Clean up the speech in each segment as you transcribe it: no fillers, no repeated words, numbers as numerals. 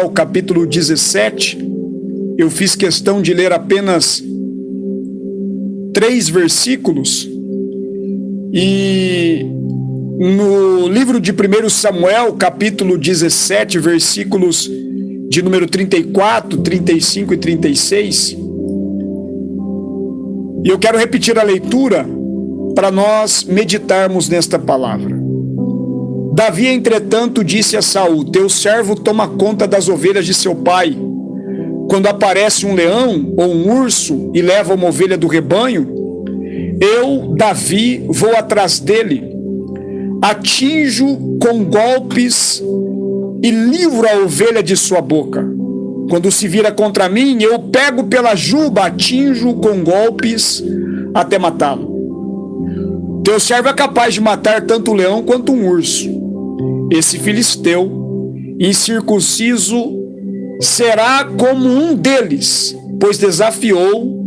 o capítulo 17, eu fiz questão de ler apenas 3 versículos, e no livro de 1 Samuel, capítulo 17, versículos de número 34, 35 e 36, e eu quero repetir a leitura para nós meditarmos nesta palavra. Davi, entretanto, disse a Saul: teu servo toma conta das ovelhas de seu pai. Quando aparece um leão ou um urso e leva uma ovelha do rebanho, eu, Davi, vou atrás dele, atinjo com golpes e livro a ovelha de sua boca. Quando se vira contra mim, eu pego pela juba, atinjo com golpes até matá-lo. Teu servo é capaz de matar tanto o leão quanto um urso. Esse filisteu, incircunciso, será como um deles, pois desafiou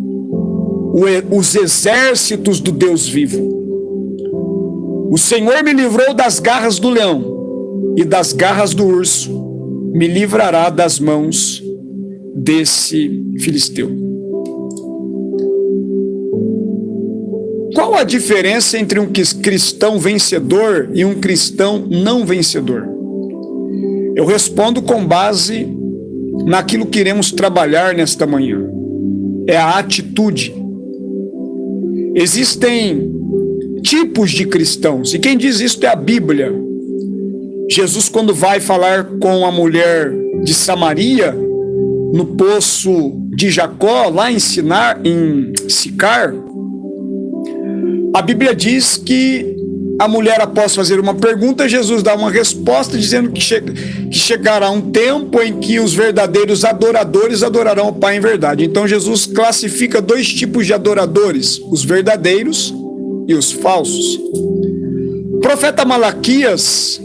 os exércitos do Deus vivo. O Senhor me livrou das garras do leão e das garras do urso, me livrará das mãos desse filisteu. Qual a diferença entre um cristão vencedor e um cristão não vencedor? Eu respondo com base naquilo que iremos trabalhar nesta manhã. É a atitude. Existem tipos de cristãos, e quem diz isso é a Bíblia. Jesus, quando vai falar com a mulher de Samaria, no poço de Jacó, lá em Sicar, a Bíblia diz que a mulher, após fazer uma pergunta, Jesus dá uma resposta dizendo que chegará um tempo em que os verdadeiros adoradores adorarão o Pai em verdade. Então Jesus classifica 2 tipos de adoradores: os verdadeiros e os falsos. O profeta Malaquias,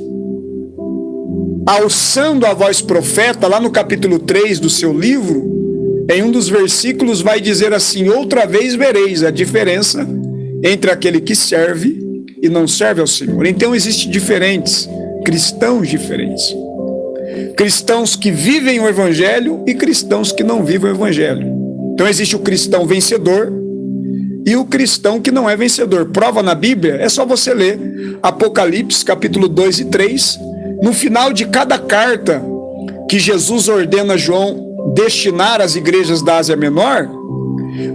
alçando a voz profeta, lá no capítulo 3 do seu livro, em um dos versículos vai dizer assim: outra vez vereis a diferença entre aquele que serve e não serve ao Senhor. Então existem cristãos diferentes. Cristãos que vivem o Evangelho e cristãos que não vivem o Evangelho. Então existe o cristão vencedor e o cristão que não é vencedor. Prova na Bíblia, é só você ler Apocalipse, capítulo 2 e 3. No final de cada carta que Jesus ordena João destinar às igrejas da Ásia Menor,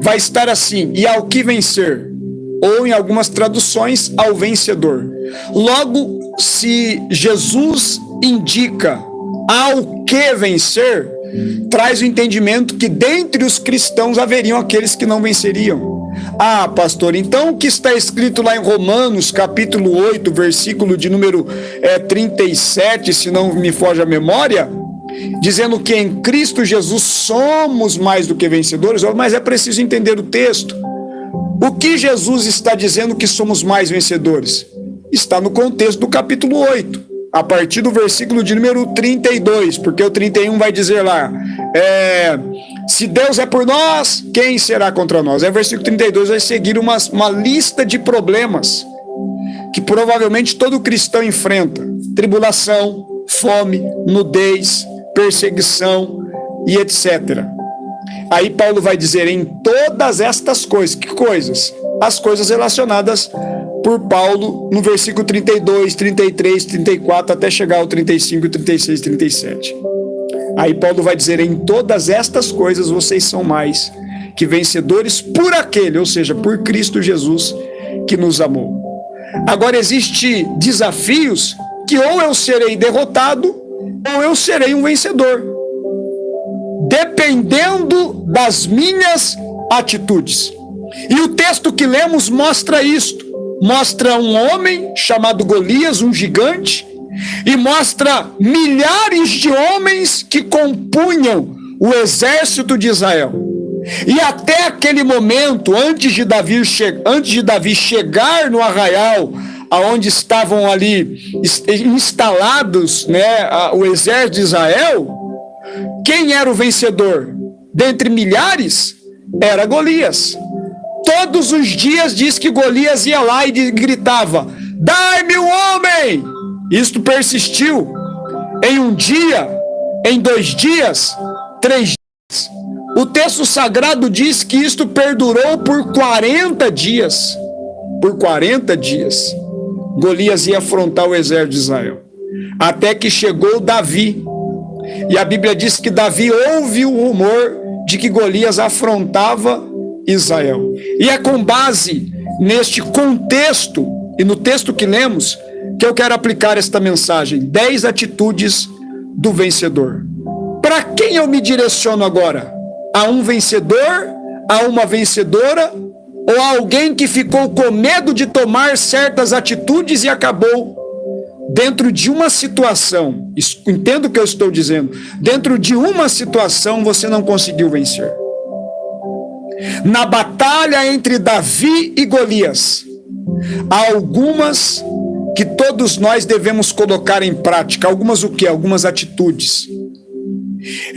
vai estar assim: e ao que vencer, ou em algumas traduções, ao vencedor. Logo, se Jesus indica ao que vencer, traz o entendimento que dentre os cristãos haveriam aqueles que não venceriam. Ah, pastor, então o que está escrito lá em Romanos, capítulo 8, versículo de número 37, se não me foge a memória, dizendo que em Cristo Jesus somos mais do que vencedores, mas é preciso entender o texto. O que Jesus está dizendo que somos mais vencedores? Está no contexto do capítulo 8, a partir do versículo de número 32, porque o 31 vai dizer lá, se Deus é por nós, quem será contra nós? Aí o versículo 32 vai seguir uma lista de problemas que provavelmente todo cristão enfrenta: tribulação, fome, nudez, perseguição e etc. Aí Paulo vai dizer: em todas estas coisas. Que coisas? As coisas relacionadas por Paulo no versículo 32, 33, 34, até chegar ao 35, 36, 37. Aí Paulo vai dizer: em todas estas coisas vocês são mais que vencedores por aquele, ou seja, por Cristo Jesus, que nos amou. Agora, existem desafios que ou eu serei derrotado ou eu serei um vencedor, dependendo das minhas atitudes. E o texto que lemos mostra isto. Mostra um homem chamado Golias, um gigante, e mostra milhares de homens que compunham o exército de Israel. E até aquele momento, antes de Davi chegar no arraial, aonde estavam ali instalados, o exército de Israel, quem era o vencedor? Dentre milhares, era Golias. Todos os dias diz que Golias ia lá e gritava: dai-me um homem! Isto persistiu. Em um dia, Em 2 dias, 3 dias. O texto sagrado diz que isto perdurou por 40 dias. Por 40 dias. Golias ia afrontar o exército de Israel. Até que chegou Davi. E a Bíblia diz que Davi ouve o rumor de que Golias afrontava Israel. E é com base neste contexto e no texto que lemos que eu quero aplicar esta mensagem. 10 atitudes do vencedor. Para quem eu me direciono agora? A um vencedor? A uma vencedora? Ou a alguém que ficou com medo de tomar certas atitudes e acabou dentro de uma situação? Entendo o que eu estou dizendo. Dentro de uma situação você não conseguiu vencer. Na batalha entre Davi e Golias, há algumas que todos nós devemos colocar em prática. Algumas o quê? Algumas atitudes.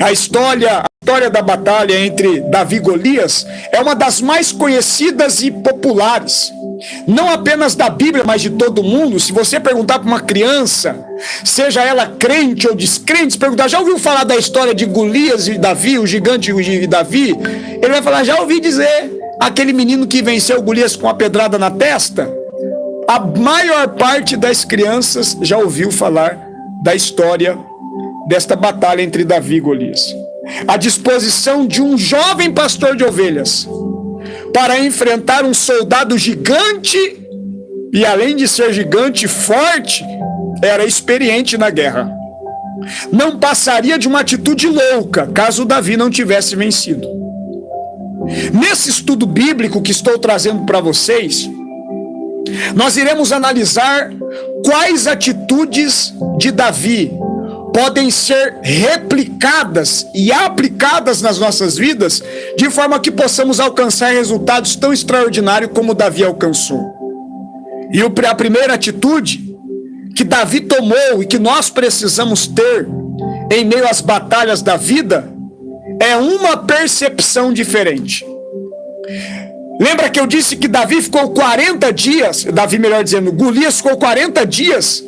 A história da batalha entre Davi e Golias é uma das mais conhecidas e populares. Não apenas da Bíblia, mas de todo mundo. Se você perguntar para uma criança, seja ela crente ou descrente, se perguntar, já ouviu falar da história de Golias e Davi, o gigante e Davi? Ele vai falar, já ouvi dizer, aquele menino que venceu Golias com a pedrada na testa. A maior parte das crianças já ouviu falar da história desta batalha entre Davi e Golias. A disposição de um jovem pastor de ovelhas para enfrentar um soldado gigante, e além de ser gigante, forte, era experiente na guerra. Não passaria de uma atitude louca, caso Davi não tivesse vencido. Nesse estudo bíblico que estou trazendo para vocês, nós iremos analisar quais atitudes de Davi podem ser replicadas e aplicadas nas nossas vidas, de forma que possamos alcançar resultados tão extraordinários como Davi alcançou. E a primeira atitude que Davi tomou e que nós precisamos ter em meio às batalhas da vida é uma percepção diferente. Lembra que eu disse que Davi ficou 40 dias, Golias ficou 40 dias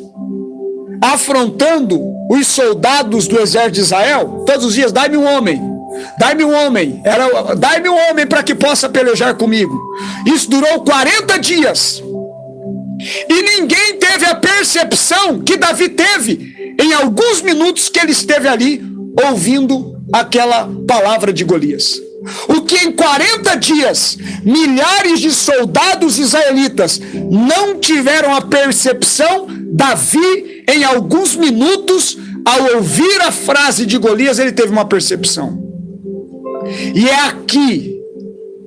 afrontando os soldados do exército de Israel? Todos os dias, dai-me um homem, dai-me um homem, dai-me um homem para que possa pelejar comigo. Isso durou 40 dias. E ninguém teve a percepção que Davi teve em alguns minutos que ele esteve ali ouvindo aquela palavra de Golias. O que em 40 dias milhares de soldados israelitas não tiveram a percepção, Davi, em alguns minutos, ao ouvir a frase de Golias, ele teve uma percepção. E é aqui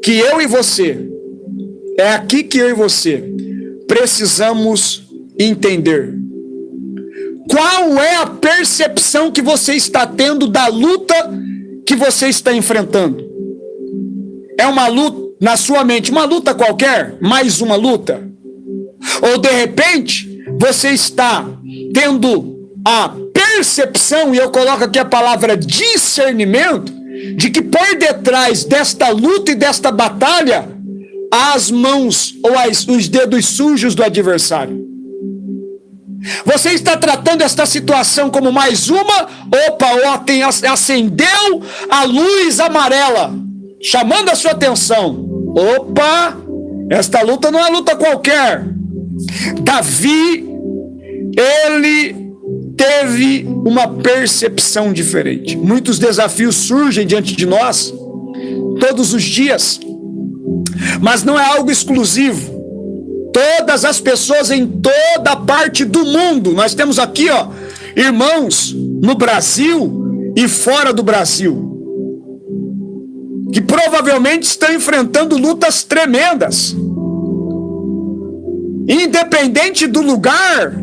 que eu e você precisamos entender qual é a percepção que você está tendo da luta que você está enfrentando. É uma luta, na sua mente, uma luta qualquer, mais uma luta? Ou de repente, você está tendo a percepção, e eu coloco aqui a palavra discernimento, de que por detrás desta luta e desta batalha, há as mãos ou os dedos sujos do adversário. Você está tratando esta situação como mais uma? Acendeu a luz amarela, chamando a sua atenção. Opa, esta luta não é luta qualquer. Davi, ele teve uma percepção diferente. Muitos desafios surgem diante de nós, todos os dias, mas não é algo exclusivo. Todas as pessoas em toda parte do mundo, nós temos aqui, irmãos no Brasil e fora do Brasil, que provavelmente estão enfrentando lutas tremendas. Independente do lugar,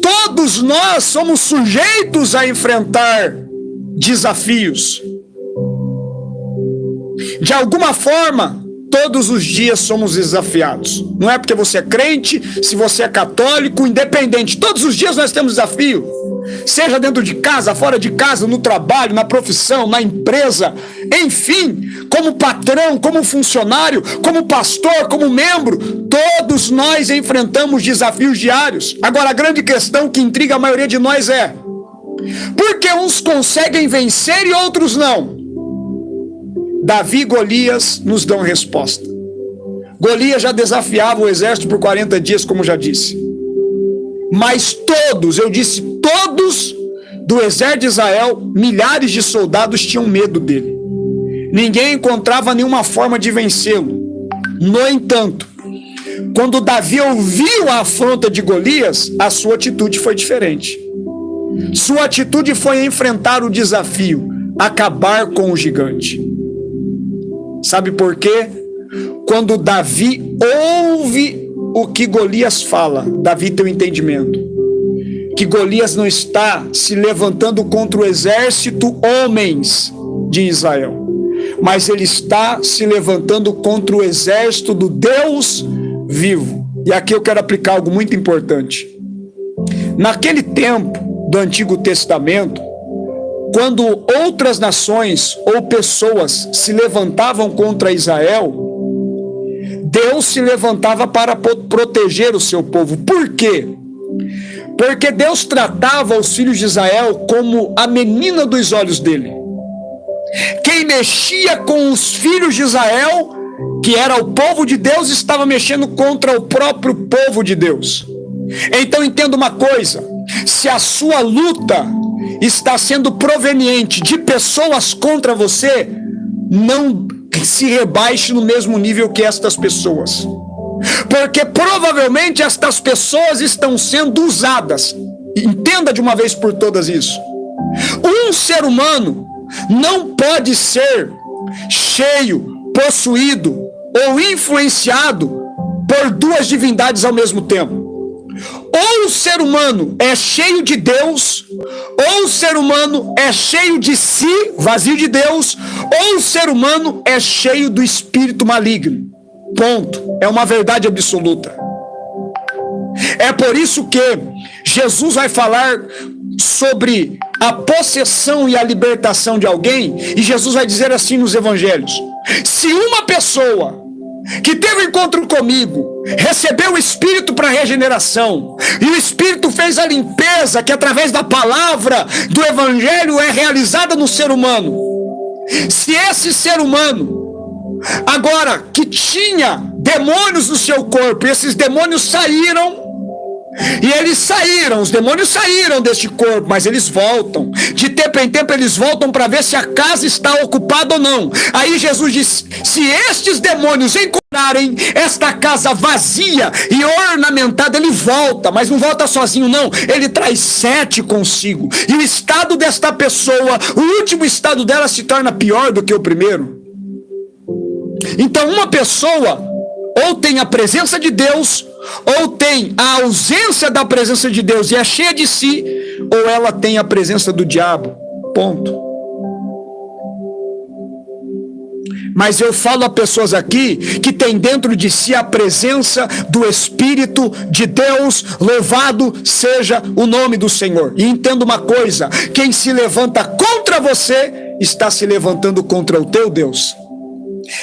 todos nós somos sujeitos a enfrentar desafios. De alguma forma, todos os dias somos desafiados. Não é porque você é crente, se você é católico, independente. Todos os dias nós temos desafio. Seja dentro de casa, fora de casa, no trabalho, na profissão, na empresa. Enfim, como patrão, como funcionário, como pastor, como membro. Todos nós enfrentamos desafios diários. Agora, a grande questão que intriga a maioria de nós é: Porque uns conseguem vencer e outros não. Davi e Golias nos dão resposta. Golias já desafiava o exército por 40 dias, como já disse. Mas todos, eu disse todos do exército de Israel, milhares de soldados tinham medo dele. Ninguém encontrava nenhuma forma de vencê-lo. No entanto, quando Davi ouviu a afronta de Golias, a sua atitude foi diferente. Sua atitude foi enfrentar o desafio, acabar com o gigante. Sabe por quê? Quando Davi ouve o que Golias fala, Davi tem o entendimento que Golias não está se levantando contra o exército homens de Israel, mas ele está se levantando contra o exército do Deus vivo. E aqui eu quero aplicar algo muito importante. Naquele tempo do Antigo Testamento, quando outras nações ou pessoas se levantavam contra Israel, Deus se levantava para proteger o seu povo. Por quê? Porque Deus tratava os filhos de Israel como a menina dos olhos dele. Quem mexia com os filhos de Israel, que era o povo de Deus, estava mexendo contra o próprio povo de Deus. Então entenda uma coisa: se a sua luta está sendo proveniente de pessoas contra você, não se rebaixe no mesmo nível que estas pessoas, porque provavelmente estas pessoas estão sendo usadas. Entenda de uma vez por todas isso. Um ser humano não pode ser cheio, possuído ou influenciado por duas divindades ao mesmo tempo. Ou o ser humano é cheio de Deus, ou o ser humano é cheio de si, vazio de Deus, ou o ser humano é cheio do espírito maligno. Ponto. É uma verdade absoluta. É por isso que Jesus vai falar sobre a possessão e a libertação de alguém, e Jesus vai dizer assim nos evangelhos: se uma pessoa que teve um encontro comigo recebeu o Espírito para regeneração, e o Espírito fez a limpeza que através da palavra do Evangelho é realizada no ser humano, se esse ser humano agora que tinha demônios no seu corpo, e esses demônios saíram, e eles saíram, os demônios saíram deste corpo, mas eles voltam, de tempo em tempo eles voltam para ver se a casa está ocupada ou não. Aí Jesus diz: se estes demônios encontrarem esta casa vazia e ornamentada, ele volta, mas não volta sozinho não, ele traz 7 consigo, e o estado desta pessoa, o último estado dela se torna pior do que o primeiro. Então uma pessoa ou tem a presença de Deus, ou tem a ausência da presença de Deus e é cheia de si, ou ela tem a presença do diabo. Ponto. Mas eu falo a pessoas aqui que tem dentro de si a presença do Espírito de Deus. Louvado seja o nome do Senhor. E entenda uma coisa: quem se levanta contra você está se levantando contra o teu Deus.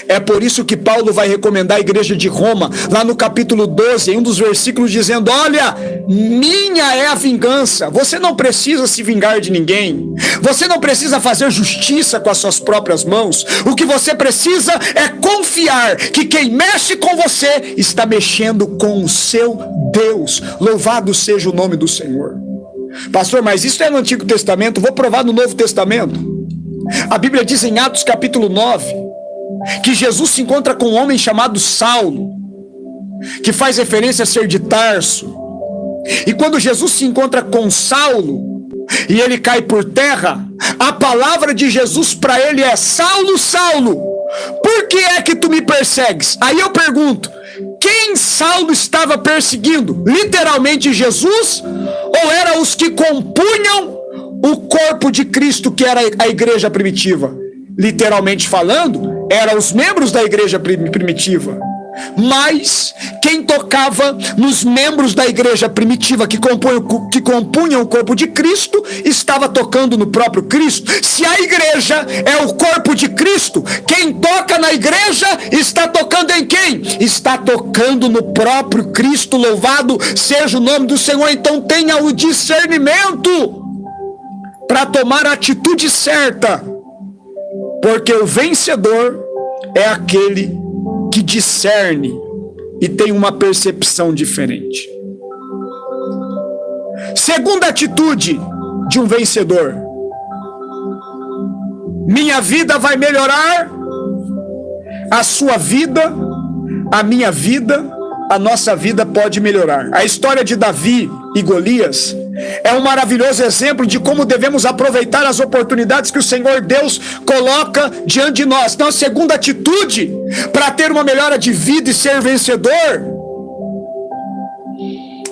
É por isso que Paulo vai recomendar a igreja de Roma, lá no capítulo 12, em um dos versículos, dizendo: olha, minha é a vingança. Você não precisa se vingar de ninguém, você não precisa fazer justiça com as suas próprias mãos. O que você precisa é confiar que quem mexe com você está mexendo com o seu Deus. Louvado seja o nome do Senhor. Pastor, mas isso é no Antigo Testamento, vou provar no Novo Testamento. A Bíblia diz em Atos capítulo 9 que Jesus se encontra com um homem chamado Saulo, que faz referência a ser de Tarso. E quando Jesus se encontra com Saulo e ele cai por terra, a palavra de Jesus para ele é: Saulo, Saulo, por que é que tu me persegues? Aí eu pergunto: quem Saulo estava perseguindo? Literalmente Jesus? Ou eram os que compunham o corpo de Cristo, que era a igreja primitiva? Literalmente falando, eram os membros da igreja primitiva. Mas quem tocava nos membros da igreja primitiva que compunham o corpo de Cristo, estava tocando no próprio Cristo. Se a igreja é o corpo de Cristo, quem toca na igreja está tocando em quem? Está tocando no próprio Cristo. Louvado seja o nome do Senhor. Então tenha o discernimento. para tomar a atitude certa, porque o vencedor é aquele que discerne e tem uma percepção diferente. Segunda atitude de um vencedor: minha vida vai melhorar, a sua vida, a minha vida, a nossa vida pode melhorar. A história de Davi e Golias é um maravilhoso exemplo de como devemos aproveitar as oportunidades que o Senhor Deus coloca diante de nós. Então, a segunda atitude para ter uma melhora de vida e ser vencedor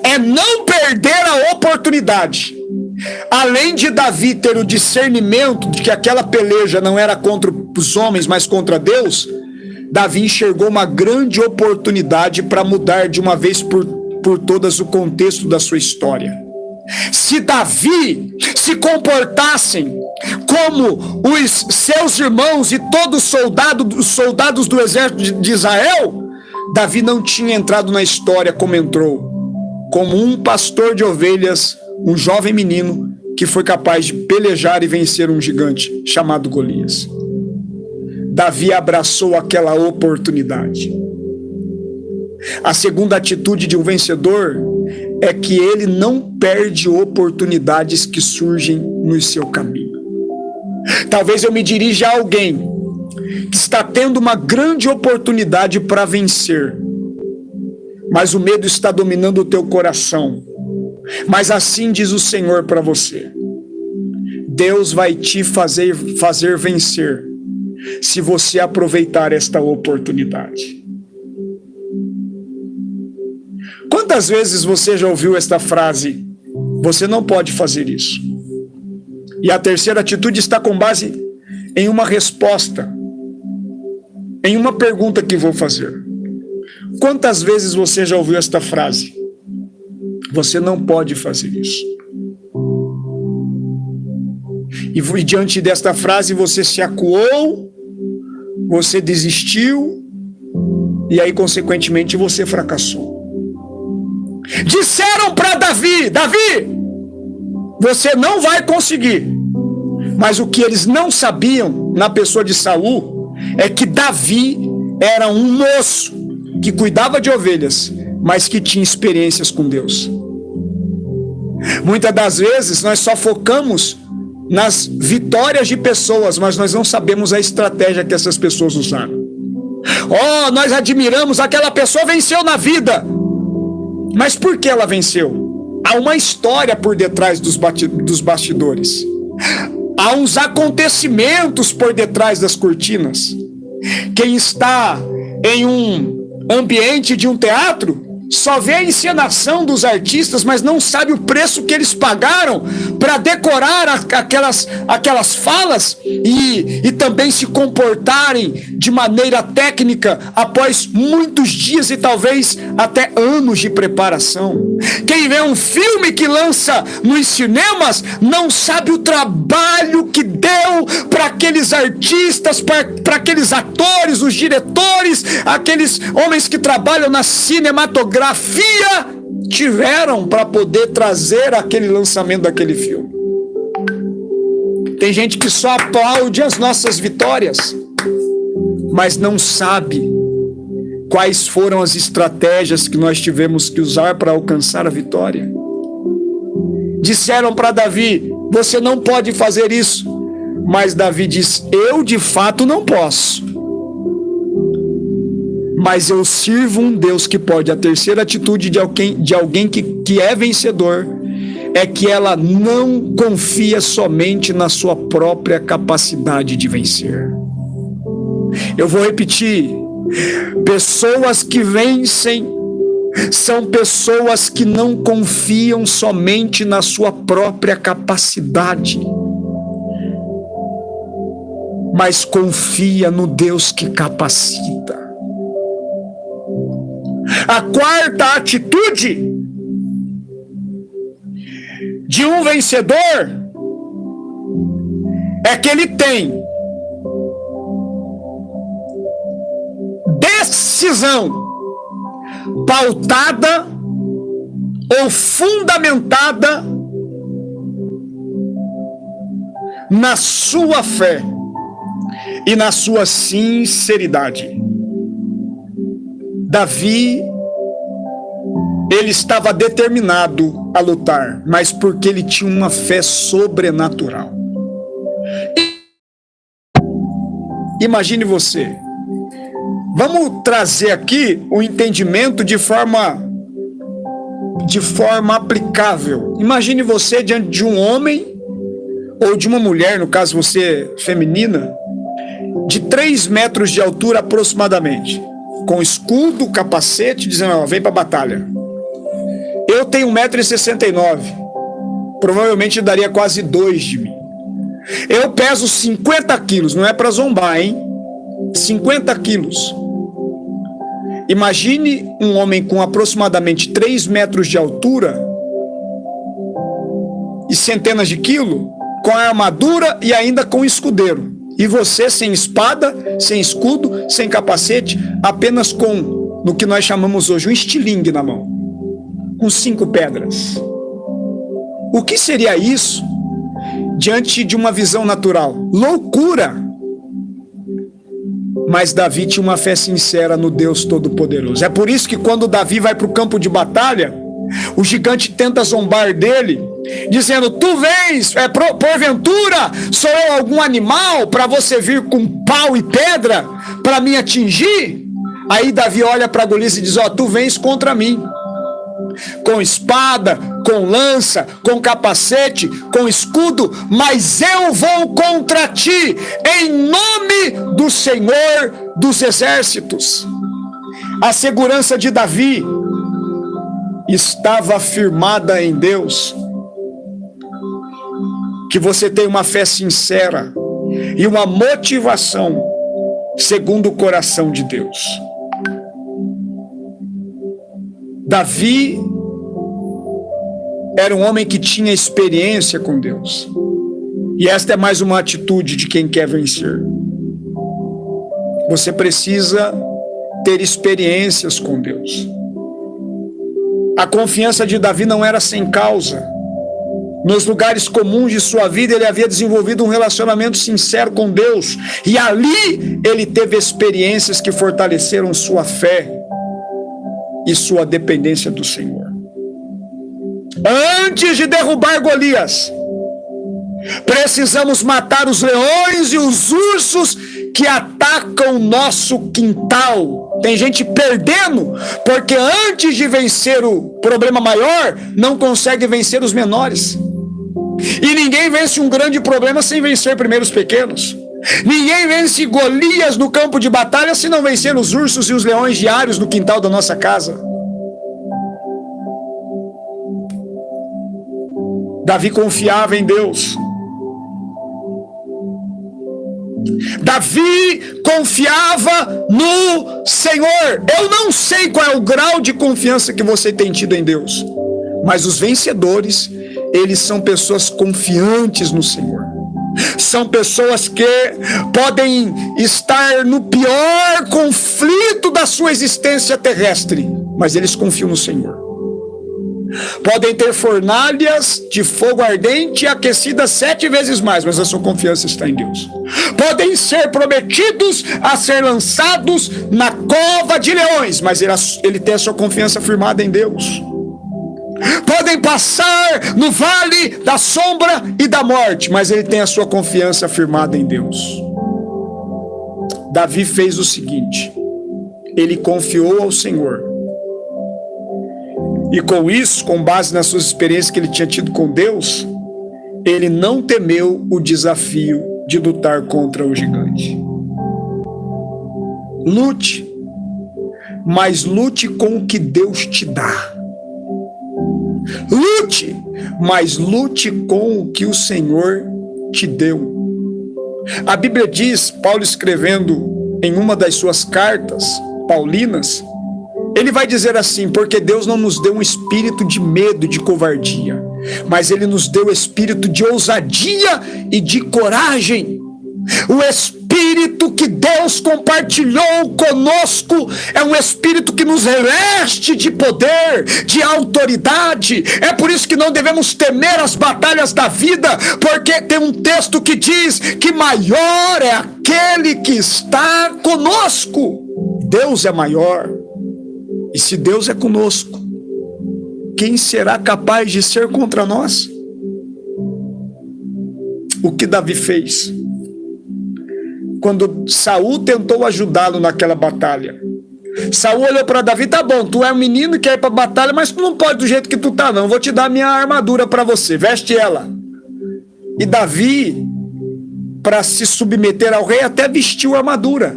é não perder a oportunidade. Além de Davi ter o discernimento de que aquela peleja não era contra os homens, mas contra Deus, Davi enxergou uma grande oportunidade para mudar de uma vez por todas o contexto da sua história. Se Davi se comportassem como os seus irmãos e todos os soldados do exército de Israel, Davi não tinha entrado na história como entrou, como um pastor de ovelhas, um jovem menino que foi capaz de pelejar e vencer um gigante chamado Golias. Davi abraçou aquela oportunidade. A segunda atitude de um vencedor é que ele não perde oportunidades que surgem no seu caminho. Talvez eu me dirija a alguém que está tendo uma grande oportunidade para vencer, mas o medo está dominando o teu coração. Mas assim diz o Senhor para você: Deus vai te fazer vencer se você aproveitar esta oportunidade. Quantas vezes você já ouviu esta frase: você não pode fazer isso? E a terceira atitude está com base em uma resposta, em uma pergunta que vou fazer. Quantas vezes você já ouviu esta frase: você não pode fazer isso? E diante desta frase você se acuou, você desistiu, e aí consequentemente você fracassou. Disseram para Davi: Davi, você não vai conseguir. Mas o que eles não sabiam na pessoa de Saul é que Davi era um moço que cuidava de ovelhas, mas que tinha experiências com Deus. Muitas das vezes nós só focamos nas vitórias de pessoas, mas nós não sabemos a estratégia que essas pessoas usaram. Oh, nós admiramos, aquela pessoa venceu na vida. Mas por que ela venceu? Há uma história por detrás dos bastidores. Há uns acontecimentos por detrás das cortinas. Quem está em um ambiente de um teatro só vê a encenação dos artistas, mas não sabe o preço que eles pagaram para decorar aquelas falas e também se comportarem de maneira técnica após muitos dias e talvez até anos de preparação. Quem vê um filme que lança nos cinemas não sabe o trabalho que deu para aqueles artistas, para aqueles atores, os diretores, aqueles homens que trabalham na cinematografia tiveram para poder trazer aquele lançamento daquele filme. Tem gente que só aplaude as nossas vitórias, mas não sabe quais foram as estratégias que nós tivemos que usar para alcançar a vitória. Disseram para Davi: você não pode fazer isso. Mas Davi diz: eu de fato não posso, mas eu sirvo um Deus que pode. A terceira atitude de alguém que é vencedor é que ela não confia somente na sua própria capacidade de vencer. Eu vou repetir: pessoas que vencem são pessoas que não confiam somente na sua própria capacidade, mas confia no Deus que capacita. A quarta atitude de um vencedor é que ele tem decisão pautada ou fundamentada na sua fé e na sua sinceridade. Davi, ele estava determinado a lutar, mas porque ele tinha uma fé sobrenatural. Imagine você. Vamos trazer aqui o entendimento de forma aplicável. Imagine você diante de um homem ou de uma mulher, no caso você feminina, de 3 metros de altura aproximadamente, com escudo, capacete, dizendo, ó, vem pra batalha. Eu tenho 1,69 m, provavelmente daria quase 2 de mim. Eu peso 50 quilos, não é pra zombar, hein? 50 quilos. Imagine um homem com aproximadamente 3 metros de altura e centenas de quilos, com a armadura e ainda com escudeiro. E você sem espada, sem escudo, sem capacete, apenas com, no que nós chamamos hoje, um estilingue na mão, com 5 pedras. O que seria isso diante de uma visão natural? Loucura! Mas Davi tinha uma fé sincera no Deus Todo-Poderoso. É por isso que quando Davi vai para o campo de batalha, o gigante tenta zombar dele, dizendo, tu vens, porventura, sou eu algum animal para você vir com pau e pedra para me atingir? Aí Davi olha para Golias e diz, ó, tu vens contra mim, com espada, com lança, com capacete, com escudo, mas eu vou contra ti, em nome do Senhor dos Exércitos. A segurança de Davi estava firmada em Deus. Que você tenha uma fé sincera e uma motivação segundo o coração de Deus. Davi era um homem que tinha experiência com Deus. E esta é mais uma atitude de quem quer vencer. Você precisa ter experiências com Deus. A confiança de Davi não era sem causa. Nos lugares comuns de sua vida, ele havia desenvolvido um relacionamento sincero com Deus. E ali ele teve experiências que fortaleceram sua fé e sua dependência do Senhor. Antes de derrubar Golias, precisamos matar os leões e os ursos que atacam o nosso quintal. Tem gente perdendo, porque antes de vencer o problema maior, não consegue vencer os menores. E ninguém vence um grande problema sem vencer primeiro os pequenos. Ninguém vence Golias no campo de batalha se não vencer os ursos e os leões diários no quintal da nossa casa. Davi confiava em Deus. Davi confiava no Senhor. Eu não sei qual é o grau de confiança que você tem tido em Deus, mas os vencedores, eles são pessoas confiantes no Senhor. São pessoas que podem estar no pior conflito da sua existência terrestre, mas eles confiam no Senhor. Podem ter fornalhas de fogo ardente aquecidas 7 vezes mais, mas a sua confiança está em Deus. Podem ser prometidos a ser lançados na cova de leões, mas ele tem a sua confiança firmada em Deus. Podem passar no vale da sombra e da morte, mas ele tem a sua confiança firmada em Deus. Davi fez o seguinte: ele confiou ao Senhor. E com isso, com base nas suas experiências que ele tinha tido com Deus, ele não temeu o desafio de lutar contra o gigante. Lute, mas lute com o que Deus te dá. Lute, mas lute com o que o Senhor te deu. A Bíblia diz, Paulo escrevendo em uma das suas cartas paulinas, ele vai dizer assim: porque Deus não nos deu um espírito de medo e de covardia, mas Ele nos deu o espírito de ousadia e de coragem. O espírito espírito que Deus compartilhou conosco é um espírito que nos reveste de poder, de autoridade. É por isso que não devemos temer as batalhas da vida, porque tem um texto que diz que maior é aquele que está conosco. Deus é maior. E se Deus é conosco, quem será capaz de ser contra nós? O que Davi fez? Quando Saul tentou ajudá-lo naquela batalha, Saul olhou para Davi: tá bom, tu é um menino e quer ir para a batalha, mas tu não pode do jeito que tu tá não, vou te dar minha armadura para você, veste ela. E Davi, para se submeter ao rei, até vestiu a armadura.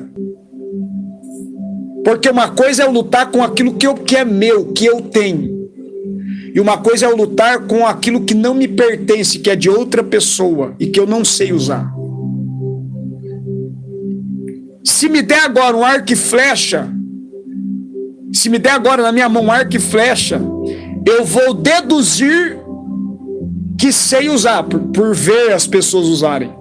Porque uma coisa é eu lutar com aquilo que é meu, que eu tenho. E uma coisa é eu lutar com aquilo que não me pertence, que é de outra pessoa e que eu não sei usar. Se me der agora um arco e flecha, se me der agora na minha mão um arco e flecha, eu vou deduzir que sei usar, por ver as pessoas usarem.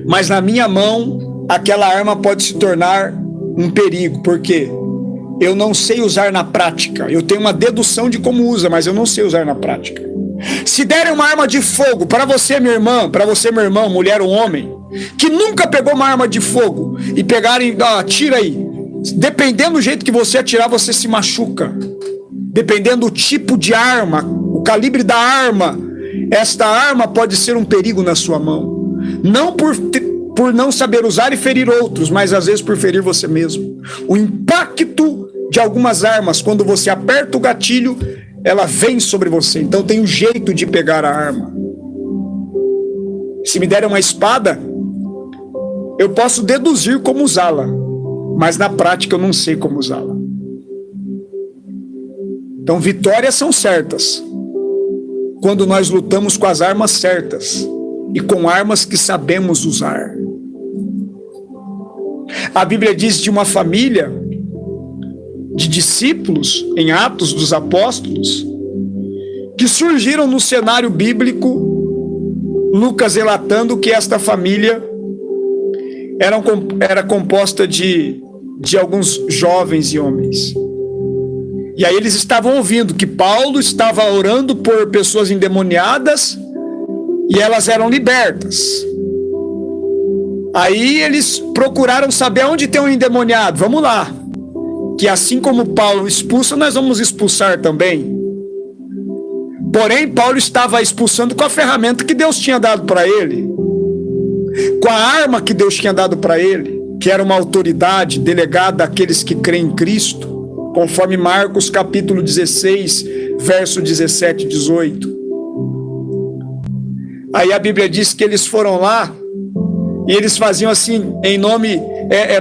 Mas na minha mão, aquela arma pode se tornar um perigo. Por quê? Eu não sei usar na prática. Eu tenho uma dedução de como usa, mas eu não sei usar na prática. Se derem uma arma de fogo para você, minha irmã, para você, meu irmão, mulher ou homem, que nunca pegou uma arma de fogo, e pegarem, atira aí. Dependendo do jeito que você atirar, você se machuca. Dependendo do tipo de arma, o calibre da arma, esta arma pode ser um perigo na sua mão. Não por não saber usar e ferir outros, mas às vezes por ferir você mesmo. O impacto de algumas armas, quando você aperta o gatilho, ela vem sobre você. Então tem um jeito de pegar a arma. Se me derem uma espada, eu posso deduzir como usá-la, mas na prática eu não sei como usá-la. Então vitórias são certas quando nós lutamos com as armas certas e com armas que sabemos usar. A Bíblia diz de uma família de discípulos, em Atos dos Apóstolos, que surgiram no cenário bíblico, Lucas relatando que esta família era composta de alguns jovens e homens. E aí eles estavam ouvindo que Paulo estava orando por pessoas endemoniadas e elas eram libertas. Aí eles procuraram saber onde tem um endemoniado. Vamos lá, que assim como Paulo expulsa, nós vamos expulsar também. Porém, Paulo estava expulsando com a ferramenta que Deus tinha dado para ele, com a arma que Deus tinha dado para ele, que era uma autoridade delegada àqueles que creem em Cristo, conforme Marcos capítulo 16, verso 17 e 18. Aí a Bíblia diz que eles foram lá e eles faziam assim, em nome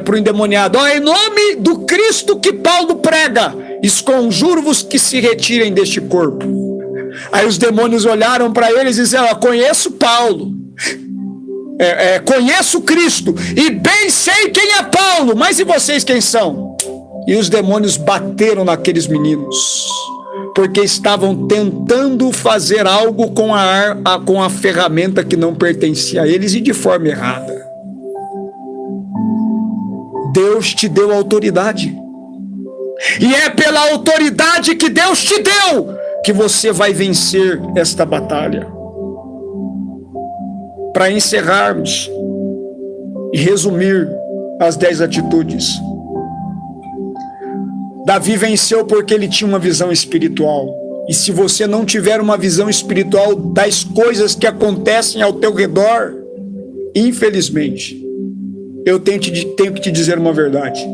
para o endemoniado: em nome do Cristo que Paulo prega, esconjuro-vos que se retirem deste corpo. Aí os demônios olharam para eles e disseram: conheço Paulo, conheço Cristo e bem sei quem é Paulo, mas e vocês quem são? E os demônios bateram naqueles meninos, porque estavam tentando fazer algo com a ferramenta que não pertencia a eles e de forma errada. Deus te deu autoridade, e é pela autoridade que Deus te deu que você vai vencer esta batalha. Para encerrarmos e resumir as 10 atitudes, Davi venceu porque ele tinha uma visão espiritual. E se você não tiver uma visão espiritual das coisas que acontecem ao teu redor, infelizmente, eu tenho que te dizer uma verdade: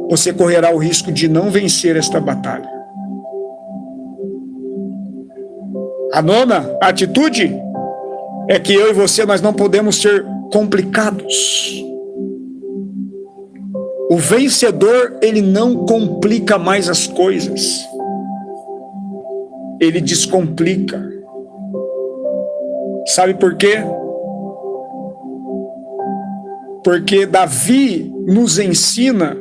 você correrá o risco de não vencer esta batalha. A 9ª atitude é que eu e você, nós não podemos ser complicados. O vencedor, ele não complica mais as coisas, ele descomplica. Sabe por quê? Porque Davi nos ensina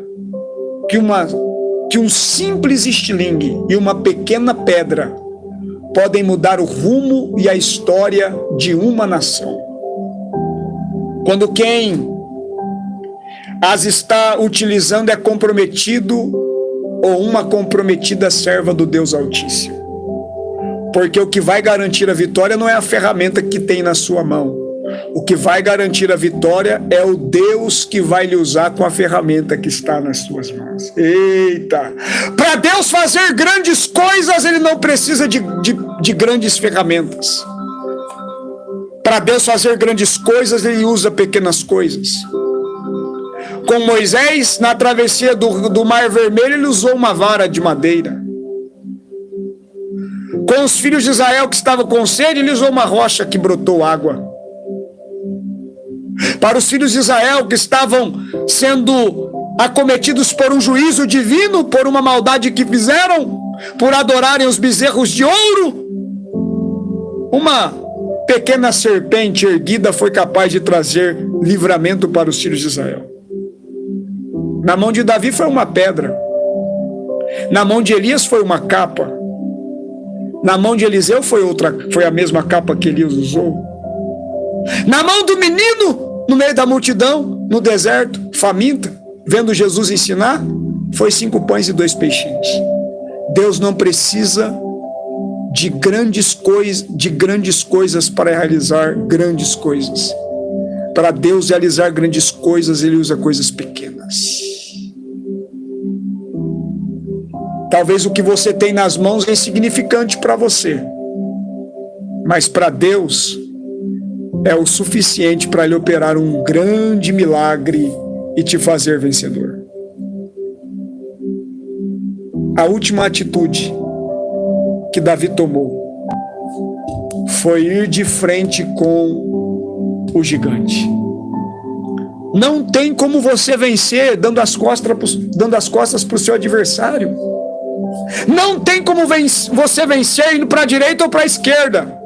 que um simples estilingue e uma pequena pedra podem mudar o rumo e a história de uma nação. Quando quem as está utilizando é comprometido ou uma comprometida serva do Deus Altíssimo. Porque o que vai garantir a vitória não é a ferramenta que tem na sua mão. O que vai garantir a vitória é o Deus que vai lhe usar com a ferramenta que está nas suas mãos. Eita! Para Deus fazer grandes coisas, Ele não precisa de grandes ferramentas. Para Deus fazer grandes coisas, Ele usa pequenas coisas. Com Moisés, na travessia do Mar Vermelho, Ele usou uma vara de madeira. Com os filhos de Israel que estavam com sede, Ele usou uma rocha que brotou água. Para os filhos de Israel que estavam sendo acometidos por um juízo divino, por uma maldade que fizeram, por adorarem os bezerros de ouro, uma pequena serpente erguida foi capaz de trazer livramento para os filhos de Israel. Na mão de Davi foi uma pedra. Na mão de Elias foi uma capa. Na mão de Eliseu foi a mesma capa que Elias usou. Na mão do menino, no meio da multidão, no deserto, faminta, vendo Jesus ensinar, foi 5 pães e 2 peixinhos. Deus não precisa de grandes coisas para realizar grandes coisas. Para Deus realizar grandes coisas, Ele usa coisas pequenas. Talvez o que você tem nas mãos é insignificante para você, mas para Deus é o suficiente para Ele operar um grande milagre e te fazer vencedor. A última atitude que Davi tomou foi ir de frente com o gigante. Não tem como você vencer dando as costas para o seu adversário. Não tem como você vencer indo para a direita ou para a esquerda.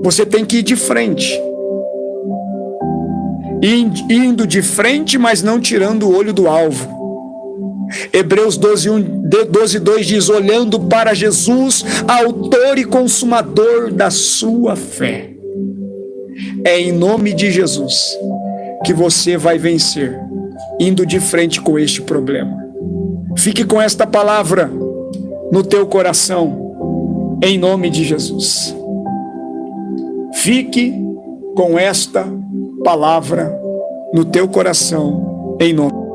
Você tem que ir de frente. Indo de frente, mas não tirando o olho do alvo. Hebreus 12:2 diz: olhando para Jesus, autor e consumador da sua fé. É em nome de Jesus que você vai vencer, indo de frente com este problema. Fique com esta palavra no teu coração, em nome de Jesus. Fique com esta palavra no teu coração, em nome